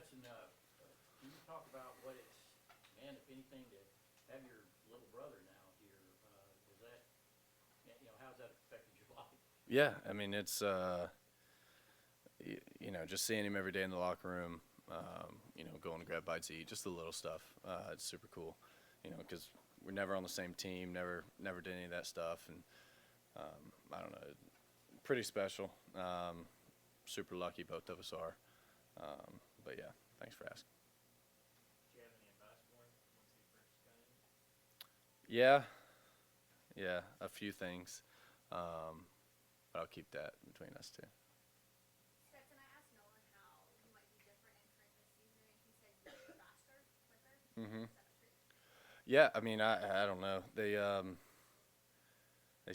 Stetson, can you talk about what it's meant, if anything, to have your little brother now here? Is that, how's that affected your life? Yeah, I mean it's just seeing him every day in the locker room, going to grab bites to eat, just the little stuff. It's super cool, because we're never on the same team, never did any of that stuff, and I don't know, pretty special. Super lucky both of us are. But yeah, thanks for asking. Do you have any advice for him once he first got in? Yeah, a few things, but I'll keep that between us two. Stetson, I asked Nolan how he might be different entering this season, and he said he's faster, quicker. Mhm. Is that the truth? Yeah, I mean I don't know. They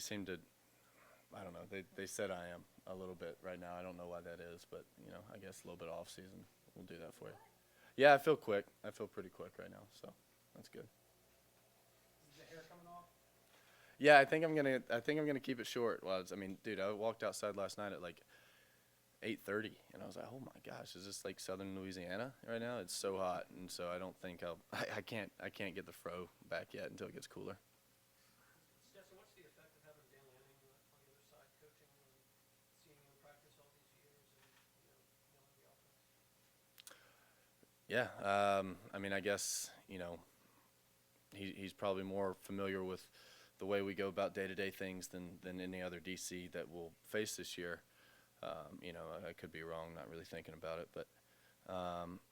seem to. I don't know. They said I am a little bit right now. I don't know why that is, but I guess a little bit off season will do that for you. Yeah, I feel quick. I feel pretty quick right now, so that's good. Is the hair coming off? Yeah, I think I'm gonna keep it short. Well, dude, I walked outside last night at like 8:30, and I was like, oh my gosh, is this like Southern Louisiana right now? It's so hot, and so I don't think I can't get the fro back yet until it gets cooler. Stetson, what's the effect of having Dan Lanning on the other side coaching and seeing him practice all these years and knowing the offense? Yeah, I guess he's probably more familiar with the way we go about day-to-day things than any other DC that we'll face this year. I could be wrong, not really thinking about it, but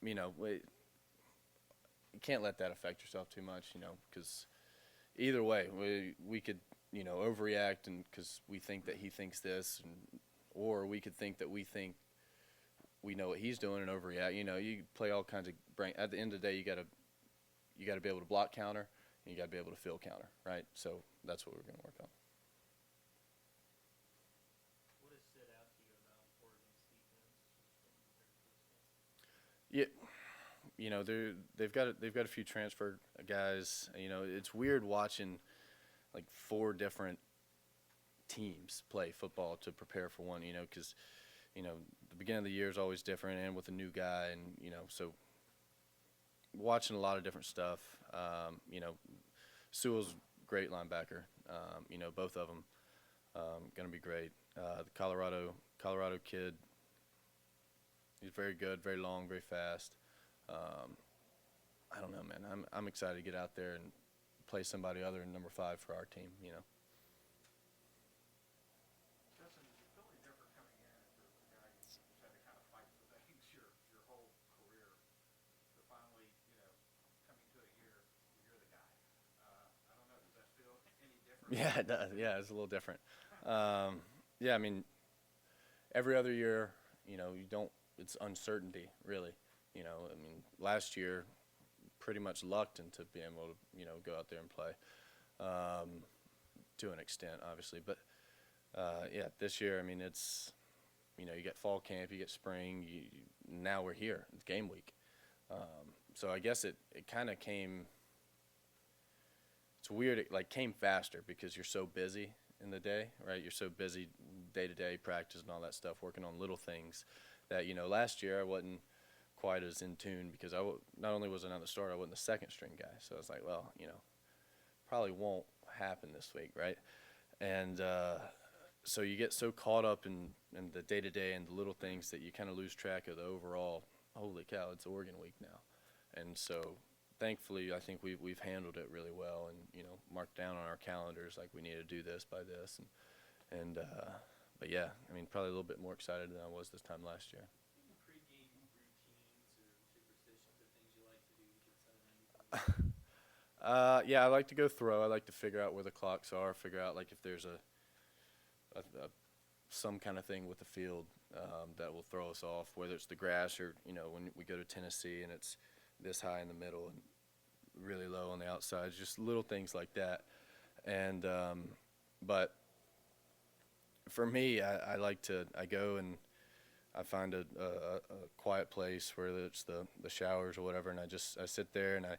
you can't let that affect yourself too much, because either way, we could overreact and because we think that he thinks this, or we could think that we think we know what he's doing and overreact. You play all kinds of brain. At the end of the day, you gotta be able to block counter and you gotta be able to field counter, right? So that's what we're gonna work on. What has stood out to you about Oregon's defense compared to this game? Yeah, they've got a few transfer guys. It's weird watching like four different teams play football to prepare for one. Because the beginning of the year is always different, and with a new guy, and so watching a lot of different stuff. Sewell's great linebacker. Both of them going to be great. The Colorado kid, he's very good, very long, very fast. I don't know, man. I'm excited to get out there and play somebody other than number 5 for our team. Justin, does it feel any different coming in after a guy you've had to kind of fight for things your whole career to finally, coming to a year where you're the guy? I don't know. Does that feel any different? Yeah, it does. Yeah, it's a little different. Yeah, every other year, you don't. It's uncertainty, really. Last year, pretty much lucked into being able to, go out there and play, to an extent, obviously. But yeah, this year, it's, you get fall camp, you get spring. Now we're here. It's game week. So I guess it kind of came. It's weird. It came faster because you're so busy in the day, right? You're so busy day to day practice and all that stuff, working on little things that last year I wasn't quite as in tune because not only was I not the starter, I wasn't the second string guy. So I was like, well, probably won't happen this week, right? And so you get so caught up in the day to day and the little things that you kind of lose track of the overall. Holy cow, it's Oregon week now, and so. Thankfully, I think we've handled it really well, and marked down on our calendars like we need to do this by this, and but yeah, probably a little bit more excited than I was this time last year. Any pregame routines or superstitions or things you like to do to get set and ready for the Yeah, I like to go throw. I like to figure out where the clocks are. Figure out if there's some kind of thing with the field that will throw us off, whether it's the grass or when we go to Tennessee and it's this high in the middle and really low on the outside, just little things like that. And but for me, I go and I find a quiet place, whether it's the showers or whatever, and I sit there and I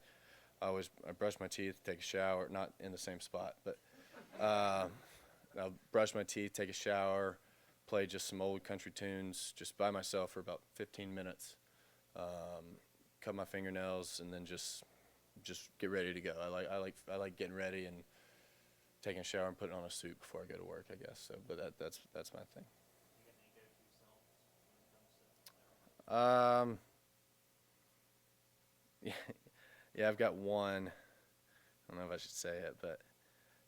brush my teeth, take a shower, not in the same spot, but I'll brush my teeth, take a shower, play just some old country tunes just by myself for about 15 minutes. cut my fingernails, and then just get ready to go. I like getting ready and taking a shower and putting on a suit before I go to work, I guess. So, but that's my thing. You got any go-to songs when it comes to that? Yeah, I've got one. I don't know if I should say it, but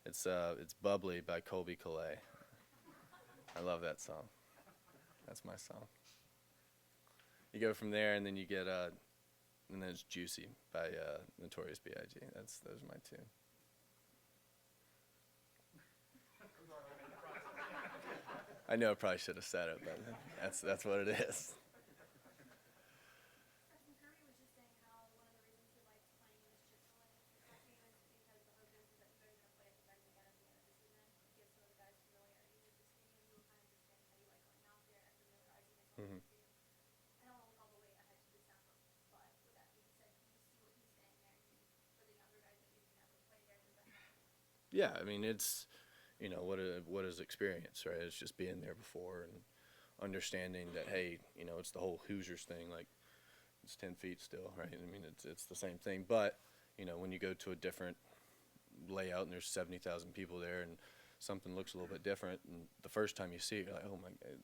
it's "Bubbly" by Colby Calais. I love that song. That's my song. You go from there, and then you get and then it's "Juicy" by Notorious B.I.G. Those are my two. I know I probably should have said it, but that's what it is. Stetson Kirby was just saying how one of the reasons he likes playing in this chick-fil-a game is because the hope is that you guys are going to play at the Bennett again at the end of the season. Give some of the guys familiarity with the stadium. You were kind of just saying how you like going out there and familiarizing yourself with the stadium. I don't want to call the way ahead to December, but with that being said, do you see what he's saying there? You, for the younger guys that maybe never played there, does that help? Yeah, I mean it's, what is experience, right? It's just being there before and understanding that, hey, it's the whole Hoosiers thing. Like, it's 10 feet still, right? I mean, it's the same thing. But when you go to a different layout and there's 70,000 people there and something looks a little bit different, and the first time you see it, you're like, oh my God.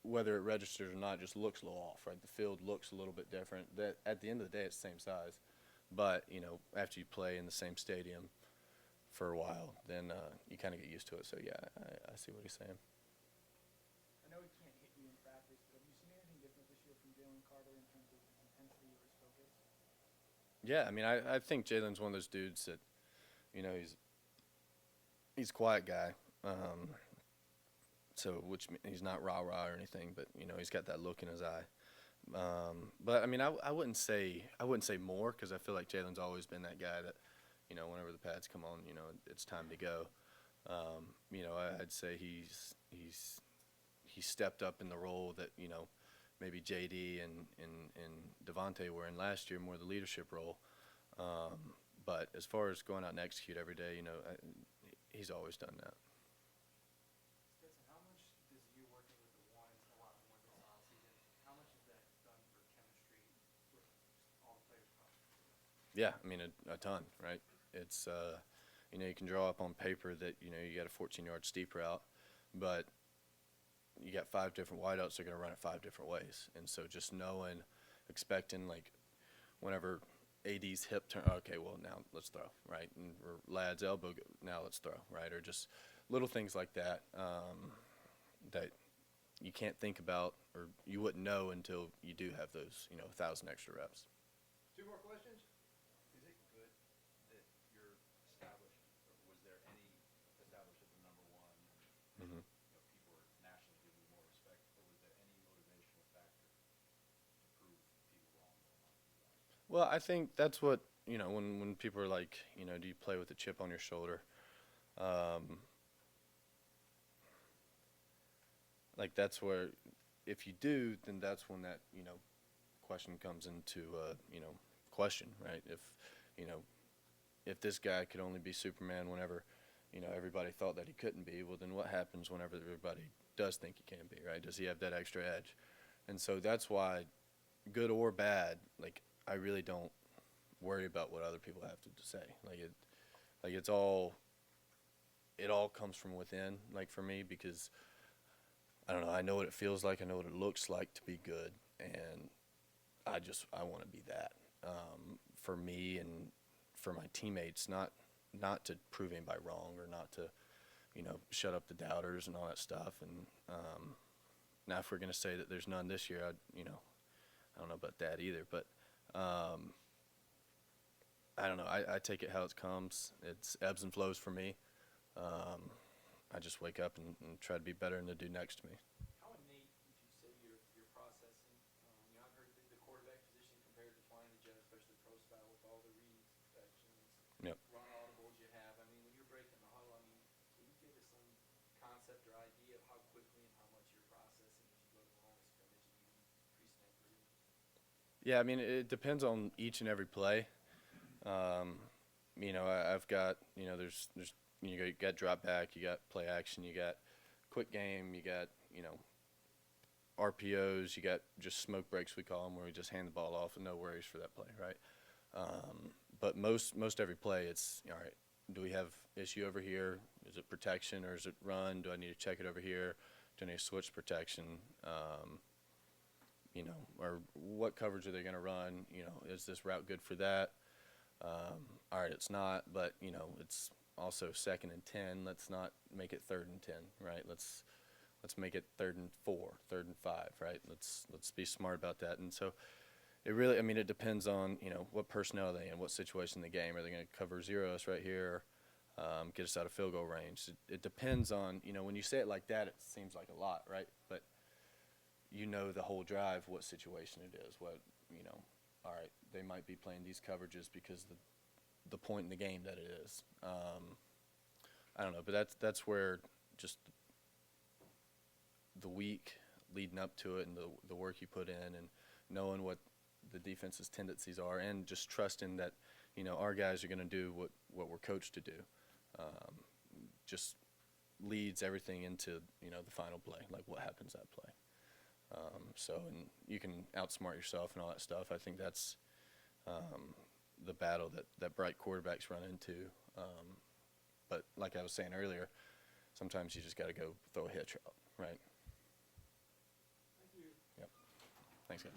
Whether it registers or not, it just looks a little off, right? The field looks a little bit different. That at the end of the day, it's the same size. But after you play in the same stadium for a while, then you kind of get used to it. So yeah, I see what he's saying. I know he can't hit you in practice, but have you seen anything different this year from Jalen Carter in terms of his intensity or his focus? Yeah, I mean, I think Jalen's one of those dudes that, he's a quiet guy. So he's not rah-rah or anything, but he's got that look in his eye. But I mean, I wouldn't say more, because I feel like Jalen's always been that guy that, whenever the pads come on, it's time to go. I'd say he's stepped up in the role that maybe JD and Devontae were in last year, more the leadership role. But as far as going out and execute every day, he's always done that. Stetson, how much does you working with the ones a lot more this offseason, how much has that done for chemistry with all the players across the field? Yeah, I mean, a ton, right? It's, you can draw up on paper that, you got a 14-yard steep route, but you got 5 different wideouts that are going to run it 5 different ways. And so just knowing, expecting, like, whenever AD's hip turn, okay, well, now let's throw, right? And lad's elbow, now let's throw, right? Or just little things like that that you can't think about, or you wouldn't know until you do have those, 1,000 extra reps. 2 more questions? Is it good that you're established, or was there any established at the number 1, and Mm-hmm. people are nationally giving you more respect, or was there any motivational factor to prove people wrong going on for you guys? Well, I think that's what, when people are like, do you play with a chip on your shoulder? Like, that's where, if you do, then that's when that, question comes into, question, right? If this guy could only be Superman whenever, everybody thought that he couldn't be, well, then what happens whenever everybody does think he can be, right? Does he have that extra edge? And so that's why, good or bad, like, I really don't worry about what other people have to say. It all comes from within, like, for me, because I don't know, I know what it feels like, I know what it looks like to be good, and I want to be that for me and for my teammates, not to prove anybody wrong, or not to, shut up the doubters and all that stuff. And now, if we're going to say that there's none this year, I don't know about that either, but I don't know. I take it how it comes. It's ebbs and flows for me. I just wake up and try to be better than the dude next to me. How innate would you say your processing? I've heard the quarterback position compared to Twine and Jet, especially pro style, with all the reads, protections, Yep. run audibles you have. I mean, when you're breaking the huddle, can you give us some concept or idea of how quickly and how much you're processing as you go to the line of scrimmage and even pre-snap read? Yeah, I mean, it depends on each and every play. I've got, there's you got drop back, you got play action, you got quick game, you got, RPOs, you got just smoke breaks, we call them, where we just hand the ball off and no worries for that play, right? But most every play, it's, all right, do we have issue over here? Is it protection or is it run? Do I need to check it over here? Do I need to switch protection? You know, or what coverage are they going to run? You know, is this route good for that? All right, it's not, but, you know, it's also 2nd and 10. Let's not make it 3rd and 10, right? Let's make it 3rd and 4, 3rd and 5, right? Let's be smart about that. And so it really, I mean, it depends on, you know, what personnel are they in, what situation in the game. Are they going to cover zero us right here, get us out of field goal range? It depends on, you know, when you say it like that, it seems like a lot, right? But you know the whole drive, what situation it is, what, you know, all right, they might be playing these coverages because the point in the game that it is. I don't know, but that's where just the week leading up to it and the work you put in and knowing what the defense's tendencies are and just trusting that, you know, our guys are going to do what we're coached to do, just leads everything into, you know, the final play, like what happens that play. So, and you can outsmart yourself and all that stuff. I think that's the battle that bright quarterbacks run into. But like I was saying earlier, sometimes you just got to go throw a hitch out, right? Thank you. Yep. Thanks, guys.